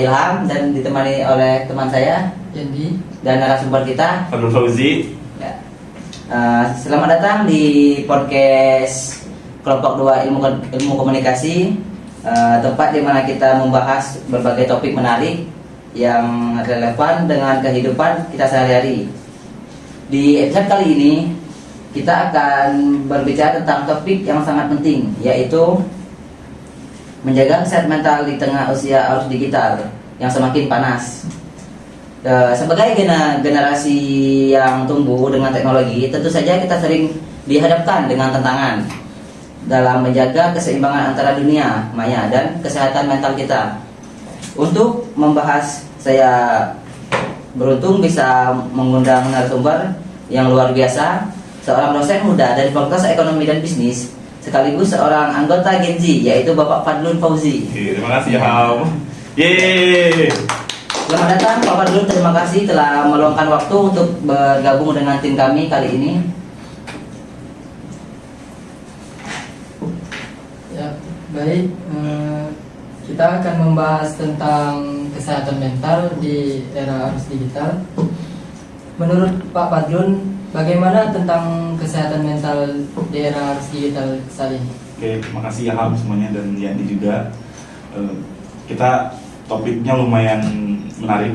Ilham dan ditemani oleh teman saya Yendi dan narasumber kita Fadlul Fauzi. ya. Selamat datang di podcast kelompok 2 ilmu komunikasi, tempat di mana kita membahas berbagai topik menarik yang relevan dengan kehidupan kita sehari-hari. Di episode kali ini kita akan berbicara tentang topik yang sangat penting, yaitu menjaga kesehatan mental di tengah usia arus digital yang semakin panas. Sebagai generasi yang tumbuh dengan teknologi, tentu saja kita sering dihadapkan dengan tantangan dalam menjaga keseimbangan antara dunia maya dan kesehatan mental kita. Untuk membahas, saya beruntung bisa mengundang narasumber yang luar biasa, seorang dosen muda dari Fakultas Ekonomi dan Bisnis, sekaligus seorang anggota Gen Z, yaitu Bapak Fadlul Fauzi. Terima kasih, Ham. Yeay. Selamat datang Pak Fadlul, terima kasih telah meluangkan waktu untuk bergabung dengan tim kami kali ini. ya. Baik, kita akan membahas tentang kesehatan mental di era arus digital. Menurut Pak Fadlul, bagaimana tentang kesehatan mental di era arus digital saat ini? Oke, terima kasih ya Ham semuanya dan Yandi juga. Kita topiknya lumayan menarik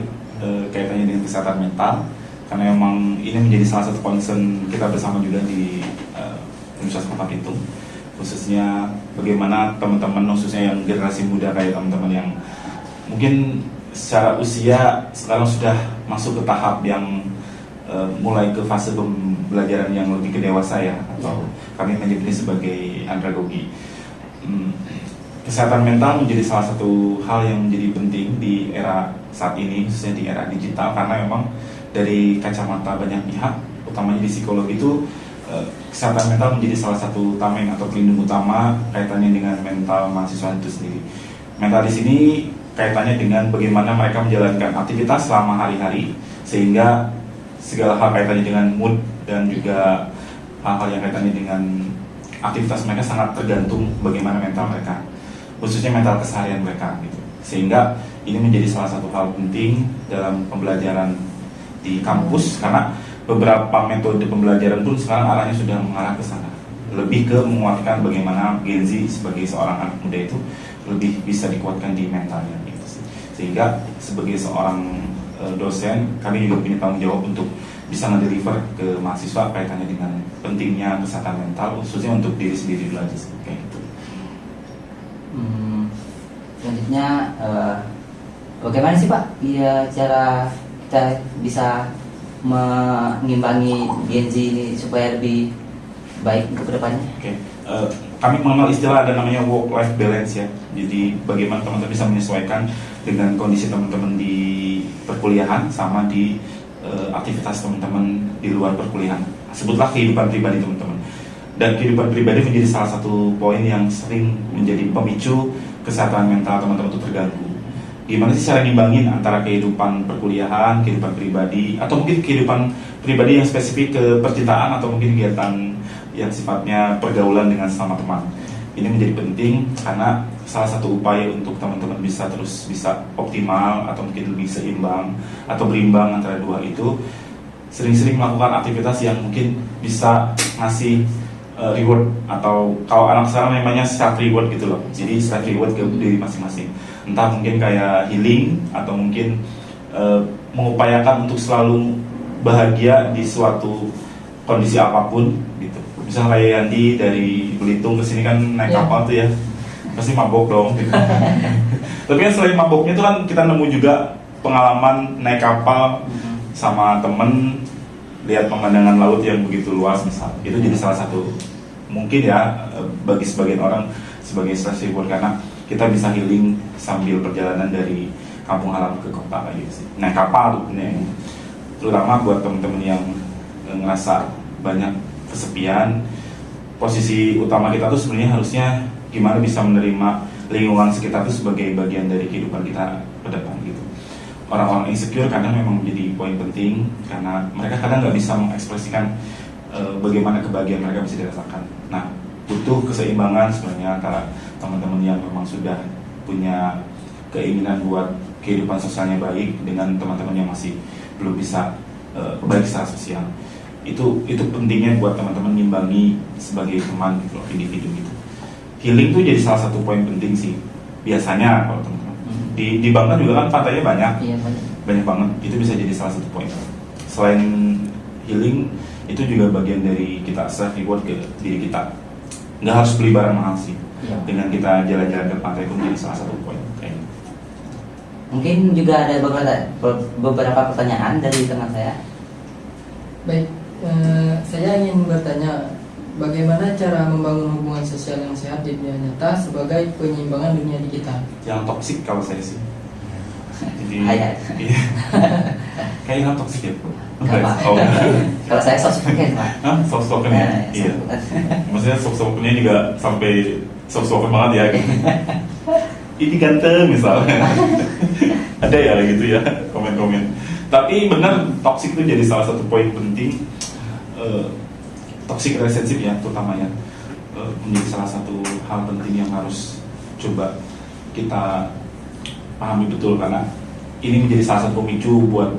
kaitannya dengan kesehatan mental, karena memang ini menjadi salah satu concern kita bersama juga di Universitas Kota Pitung, khususnya bagaimana teman-teman, khususnya yang generasi muda kayak teman-teman yang mungkin secara usia sekarang sudah masuk ke tahap yang mulai ke fase pembelajaran yang lebih ke dewasa ya, atau kami menyebutnya sebagai andragogi. Kesehatan mental menjadi salah satu hal yang menjadi penting di era saat ini, khususnya di era digital, karena memang dari kacamata banyak pihak, utamanya di psikologi itu, kesehatan mental menjadi salah satu tameng atau pelindung utama kaitannya dengan mental mahasiswa itu sendiri. Mental di sini kaitannya dengan bagaimana mereka menjalankan aktivitas selama hari-hari, sehingga segala hal kaitannya dengan mood dan juga hal-hal yang kaitannya dengan aktivitas mereka sangat tergantung bagaimana mental mereka, khususnya mental keseharian mereka gitu. Sehingga ini menjadi salah satu hal penting dalam pembelajaran di kampus, karena beberapa metode pembelajaran pun sekarang arahnya sudah mengarah ke sana, lebih ke menguatkan bagaimana Gen Z sebagai seorang anak muda itu lebih bisa dikuatkan di mentalnya gitu. Sehingga sebagai seorang dosen, kami juga punya tanggung jawab untuk bisa mendeliver ke mahasiswa kaitannya dengan pentingnya kesehatan mental, khususnya untuk diri sendiri dulu aja kayak gitu. Selanjutnya, bagaimana sih Pak cara kita bisa mengimbangi Gen Z ini supaya lebih baik untuk kedepannya? Oke. Kami mengenal istilah ada namanya work-life balance ya. Jadi bagaimana teman-teman bisa menyesuaikan dengan kondisi teman-teman di perkuliahan sama di aktivitas teman-teman di luar perkuliahan. Sebutlah kehidupan pribadi teman-teman. Dan kehidupan pribadi menjadi salah satu poin yang sering menjadi pemicu kesehatan mental teman-teman itu terganggu. Gimana sih cara ngimbangin antara kehidupan perkuliahan, kehidupan pribadi, atau mungkin kehidupan pribadi yang spesifik ke percintaan, atau mungkin kegiatan yang sifatnya pergaulan dengan sesama teman. Ini menjadi penting karena salah satu upaya untuk teman-teman bisa optimal atau mungkin lebih seimbang atau berimbang antara dua itu, sering-sering melakukan aktivitas yang mungkin bisa ngasih reward, atau kalau anak sekarang namanya self reward gitu loh. Jadi self reward ke diri masing-masing. Entah mungkin kayak healing, atau mungkin mengupayakan untuk selalu bahagia di suatu kondisi apapun gitu. Misal kayak Yandi dari Belitung ke sini kan naik kapal tuh ya, pasti mabok dong gitu. Tapi kan selain maboknya tuh kan kita nemu juga pengalaman naik kapal sama temen, lihat pemandangan laut yang begitu luas misal. Itu jadi salah satu mungkin ya bagi sebagian orang sebagai stress reward, karena kita bisa healing sambil perjalanan dari kampung halaman ke kota kayak gitu sih. Naik kapal tuh terutama buat temen-temen yang ngerasa banyak kesepian. Posisi utama kita tuh sebenarnya harusnya gimana bisa menerima lingkungan sekitar itu sebagai bagian dari kehidupan kita ke depan gitu. Orang-orang insecure kadang memang menjadi poin penting, karena mereka kadang nggak bisa mengekspresikan bagaimana kebahagiaan mereka bisa dirasakan. Nah, butuh keseimbangan sebenarnya antara teman-teman yang memang sudah punya keinginan buat kehidupan sosialnya baik dengan teman-teman yang masih belum bisa baik secara sosial. Itu pentingnya buat teman-teman nimbangi sebagai teman gitu loh, individu gitu. Healing tuh jadi salah satu poin penting sih biasanya kalau teman-teman. Di Bangka juga kan pantainya banyak, Iya, banyak banget. Itu bisa jadi salah satu poin. Selain healing, itu juga bagian dari kita self reward ke diri kita. Nggak harus beli barang mahal sih. Iya. Dengan kita jalan-jalan ke pantai itu menjadi salah satu poin. Kayak gitu. Mungkin juga ada beberapa pertanyaan dari teman saya. Baik, saya ingin bertanya, bagaimana cara membangun hubungan sosial yang sehat di dunia nyata sebagai penyeimbangan dunia digital? Yang toksik kalau saya sih. Jadi, Kayak. iya. Kayak yang toksik ya. Enggak, Pak. Oh, Kalau saya soft-spoken, Pak. hah? Soft-spoken ya? Nah, Iya. soft-spoken. Maksudnya soft-spokennya juga sampai soft-spoken banget ya gitu. Ini ganteng misalnya. Ada ya gitu ya komen-komen. Tapi benar toxic itu jadi salah satu poin penting. Toxic relationship ya terutama ya, menjadi salah satu hal penting yang harus coba kita pahami betul, karena ini menjadi salah satu pemicu buat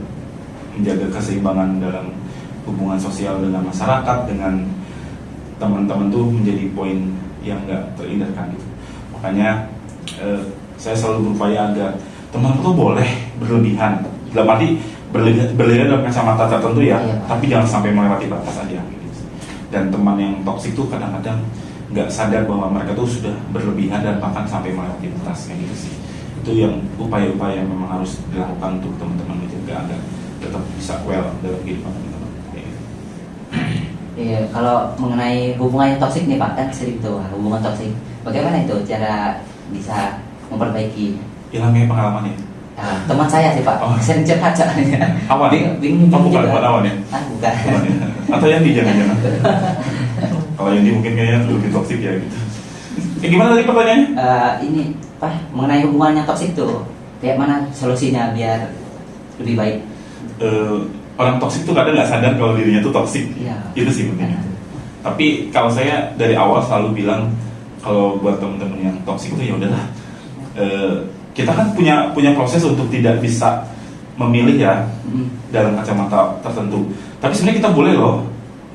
menjaga keseimbangan dalam hubungan sosial dengan masyarakat, dengan teman-teman tuh menjadi poin yang nggak terhindarkan gitu. Makanya saya selalu berupaya agar teman-teman tuh boleh berlebihan, dalam arti berlebihan dalam kacamata tertentu ya, Iya, Pak. tapi jangan sampai melewati batas aja gitu. Dan teman yang toksik tuh kadang-kadang nggak sadar bahwa mereka tuh sudah berlebihan dan bahkan sampai melewati batas kayak gitu sih. Itu yang upaya-upaya yang memang harus dilakukan untuk teman-teman gitu, agar tetap bisa well dalam kehidupan teman-teman. Kayak gitu. Iya, kalau mengenai hubungan yang toksik nih Pak, kan sering tuh hubungan toksik. Bagaimana itu cara bisa memperbaiki? Hilangnya pengalamannya. Teman saya sih Pak, Oh. sering curhat soalnya. Awan. Bingung Oh, bukan, juga. bukan awan ya? Bukan. Bukan ya? Atau yang di jangan-jangan. Kalau yang di mungkin kayaknya lebih toksik ya gitu. Gimana tadi pertanyaannya? Ini Pak, mengenai hubungan yang toksik tuh, kayak mana solusinya biar lebih baik? Orang toksik tuh kadang nggak sadar kalau dirinya tuh toksik. Iya. Itu sih pentingnya. Tapi kalau saya dari awal selalu bilang, kalau buat temen-temen yang toksik itu ya udahlah. Kita kan punya proses untuk tidak bisa memilih ya dalam kacamata tertentu. Tapi sebenarnya kita boleh loh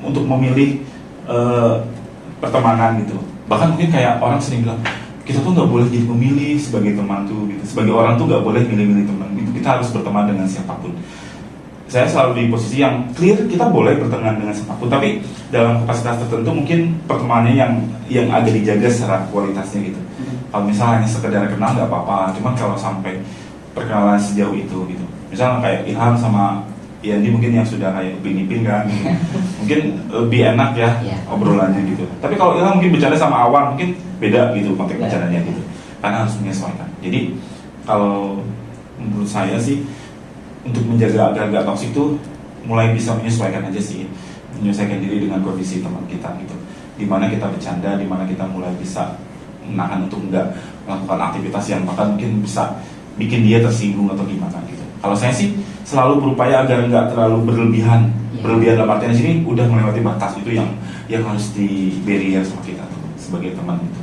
untuk memilih pertemanan gitu. Bahkan mungkin kayak orang sering bilang, kita tuh nggak boleh jadi memilih sebagai teman tuh gitu. Sebagai orang tuh nggak boleh milih-milih teman gitu. Kita harus berteman dengan siapapun. Saya selalu di posisi yang clear, kita boleh berteman dengan siapapun, tapi dalam kapasitas tertentu mungkin pertemanannya yang agak dijaga secara kualitasnya gitu. Kalau misalnya hanya sekedar kenal nggak apa-apa, cuman kalau sampai perkenalan sejauh itu gitu, misalnya kayak Ilham sama Yandi mungkin yang sudah kayak upin-ipin kan, mungkin lebih enak ya Iya. obrolannya gitu. Tapi kalau Ilham mungkin bercanda sama Awan mungkin beda gitu konteks Iya. bercandanya gitu, karena harus menyesuaikan. Jadi kalau menurut saya sih untuk menjaga agar nggak toksik tuh mulai bisa menyesuaikan aja sih, menyesuaikan diri dengan kondisi teman kita gitu. Dimana kita bercanda, dimana kita mulai bisa menahan untuk nggak melakukan aktivitas yang bahkan mungkin bisa bikin dia tersinggung atau gimana gitu. Kalau saya sih selalu berupaya agar nggak terlalu berlebihan. Iya. Berlebihan dalam artian di sini udah melewati batas, itu yang harus di barrier sama kita tuh, sebagai teman gitu.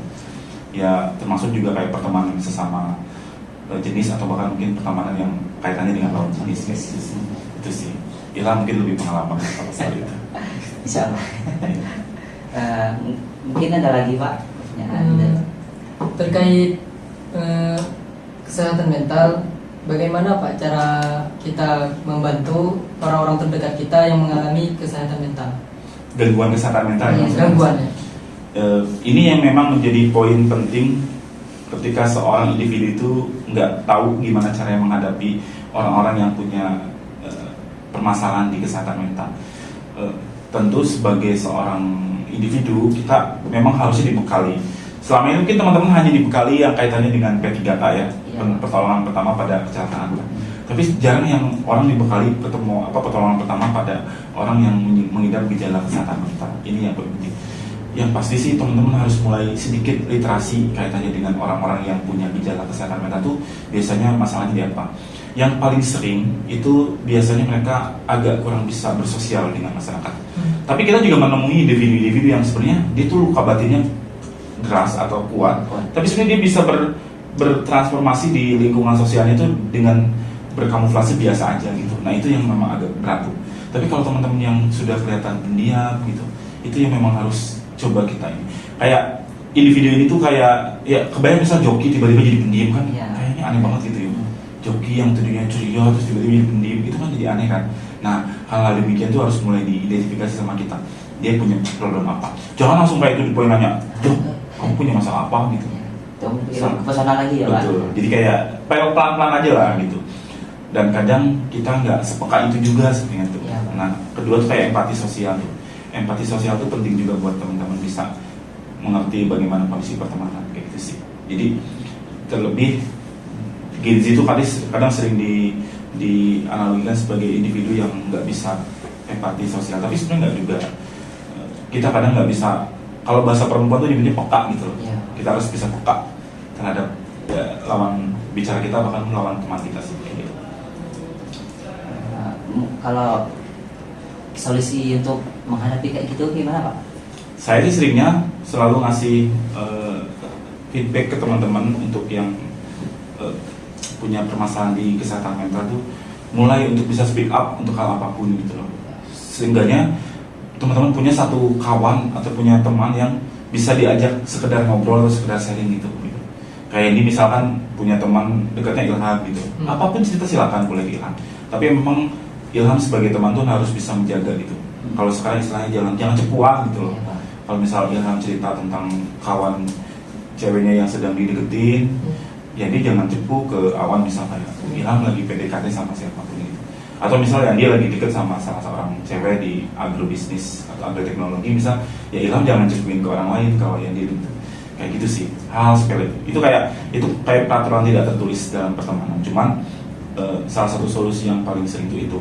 Ya termasuk juga kayak pertemanan sesama jenis atau bahkan mungkin pertemanan yang kaitannya dengan lawan jenis kayak gitu sih. Itu sih. Ilham mungkin lebih pengalaman kalau soal itu. Insya Allah. Mungkin ada lagi Pak pertanyaan dari- Terkait kesehatan mental, bagaimana Pak cara kita membantu orang-orang terdekat kita yang mengalami kesehatan mental? Gangguan kesehatan mental ya. Gangguannya. Ini yang memang menjadi poin penting ketika seorang individu itu nggak tahu gimana caranya menghadapi orang-orang yang punya permasalahan di kesehatan mental. Tentu sebagai seorang individu kita memang harusnya dibekali. Selama ini mungkin teman-teman hanya dibekali yang kaitannya dengan P3K ya, Iya. pertolongan pertama pada kecelakaan. Tapi jarang yang orang dibekali pertolongan pertama pada orang yang mengidap gejala kesehatan mental. Ini yang paling penting. Yang pasti sih teman-teman harus mulai sedikit literasi kaitannya dengan orang-orang yang punya gejala kesehatan mental itu biasanya masalahnya di apa. Yang paling sering itu biasanya mereka agak kurang bisa bersosial dengan masyarakat. Tapi kita juga menemui individu-individu yang sebenarnya dia tuh luka batinnya deras atau kuat, tapi sebenarnya dia bisa bertransformasi di lingkungan sosialnya itu dengan berkamuflase biasa aja gitu. Nah itu yang memang agak berat tuh. Tapi kalau teman-teman yang sudah kelihatan pendiam gitu, itu yang memang harus coba kita ini. Kayak individu ini tuh kayak ya kebayang misal joki tiba-tiba jadi pendiam kan, Iya. kayaknya aneh banget gitu ya. Joki yang tadinya ceria terus tiba-tiba jadi pendiam itu kan jadi aneh kan. Nah hal-hal demikian tuh harus mulai diidentifikasi sama kita. Dia punya problem apa? Jangan langsung kayak itu poin nanya, Jok, kamu punya masalah apa gitu. Itu mungkin kepesanan lagi ya Pak. Betul. Jadi kayak pelan-pelan aja lah gitu. Dan kadang kita nggak sepeka itu juga sebenarnya tuh. Iya, Pak. Nah, kedua tuh kayak empati sosial tuh. Empati sosial tuh penting juga buat teman-teman bisa mengerti bagaimana kondisi pertemanan kayak gitu sih. Jadi terlebih Gen Z itu kadang sering dianalogikan sebagai individu yang nggak bisa empati sosial, tapi sebenarnya nggak juga. Kita kadang nggak bisa, kalau bahasa perempuan tuh nyebutnya peka gitu loh. Iya. Kita harus bisa peka terhadap ya, lawan bicara kita, bahkan lawan teman kita sih kayak gitu. Kalau solusi untuk menghadapi kayak gitu gimana Pak? Saya sih seringnya selalu ngasih feedback ke teman-teman untuk yang punya permasalahan di kesehatan mental tuh, mulai untuk bisa speak up untuk hal apapun gitu loh. Seenggaknya teman-teman punya satu kawan atau punya teman yang bisa diajak sekedar ngobrol atau sekedar sharing gitu. Kayak ini misalkan punya teman dekatnya Ilham gitu. Apapun cerita silakan boleh ke Ilham. Tapi memang Ilham sebagai teman tuh harus bisa menjaga gitu. Kalau sekarang istilahnya jangan cepuan gitu loh. Iya, Pak. Kalau misal Ilham cerita tentang kawan ceweknya yang sedang dideketin, ya dia jangan cepu ke awan misalnya Ilham lagi PDKT sama siapapun gitu. Atau misalnya dia lagi deket sama salah seorang cewek di agrobisnis atau agroteknologi misal, ya Ilham jangan cepuin ke orang lain kalau yang dia deket. Kayak gitu sih, hal sepele itu kayak peraturan tidak tertulis dalam pertemanan. Cuman salah satu solusi yang paling sering itu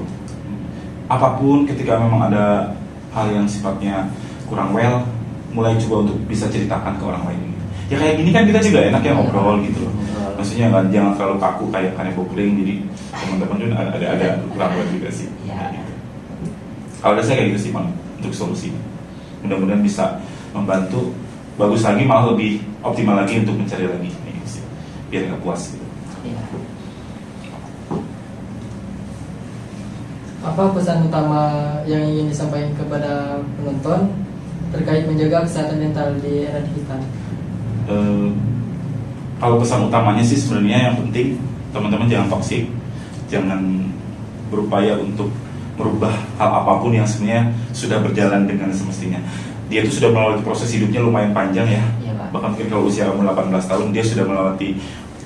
apapun ketika memang ada hal yang sifatnya kurang well, mulai coba untuk bisa ceritakan ke orang lain gitu. Ya kayak gini kan kita juga enak ya ngobrol gitu loh. Maksudnya kan jangan terlalu kaku kayak kanebo kering, jadi teman-teman tuh ada kurang well juga sih. Ya. Gitu. Kalau ada saya kayak gitu sih Bang, untuk solusi. Mudah-mudahan bisa membantu, bagus lagi malah lebih optimal lagi untuk mencari lagi gitu sih. Biar nggak puas gitu. Iya. Apa pesan utama yang ingin disampaikan kepada penonton terkait menjaga kesehatan mental di era digital? Kalau pesan utamanya sih sebenarnya yang penting teman-teman jangan toksik, jangan berupaya untuk merubah hal apapun yang sebenarnya sudah berjalan dengan semestinya. Dia itu sudah melewati proses hidupnya lumayan panjang ya. Iya, Pak. Bahkan mungkin kalau usia umur 18 tahun dia sudah melewati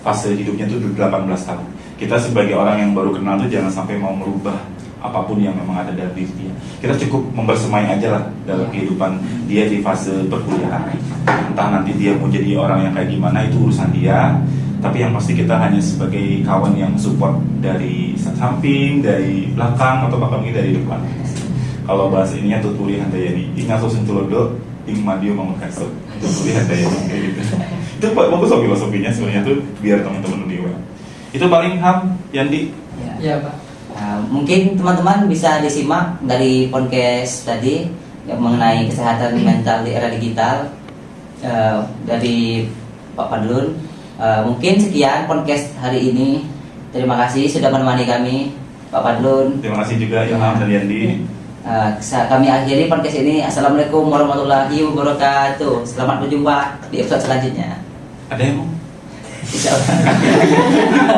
fase hidupnya itu 18 tahun. Kita sebagai orang yang baru kenal tuh jangan sampai mau merubah apapun yang memang ada dalam diri dia. Kita cukup membersamai aja lah dalam kehidupan dia di fase perkuliahan. Entah nanti dia mau jadi orang yang kayak gimana itu urusan dia. Tapi yang pasti kita hanya sebagai kawan yang support dari samping, dari belakang, atau bahkan mungkin dari depan. Kalau bahasa ininya tuturi handayani, ingat sosun tulodo, ing madio mangkaso. Tuturi handayani kayak gitu. Itu bagus loh filosofinya sebenarnya tuh biar teman-teman lebih aware. Itu paling Ham, Yandi. Iya Pak. Nah, mungkin teman-teman bisa disimak dari podcast tadi yang mengenai kesehatan mental di era digital dari Pak Fadlun. Mungkin sekian podcast hari ini. Terima kasih sudah menemani kami Pak Fadlun. Terima kasih juga Ilham dan Yandi. Kami akhiri podcast ini. Assalamualaikum warahmatullahi wabarakatuh. Selamat berjumpa di episode selanjutnya. Ada yang mau? Insya Allah.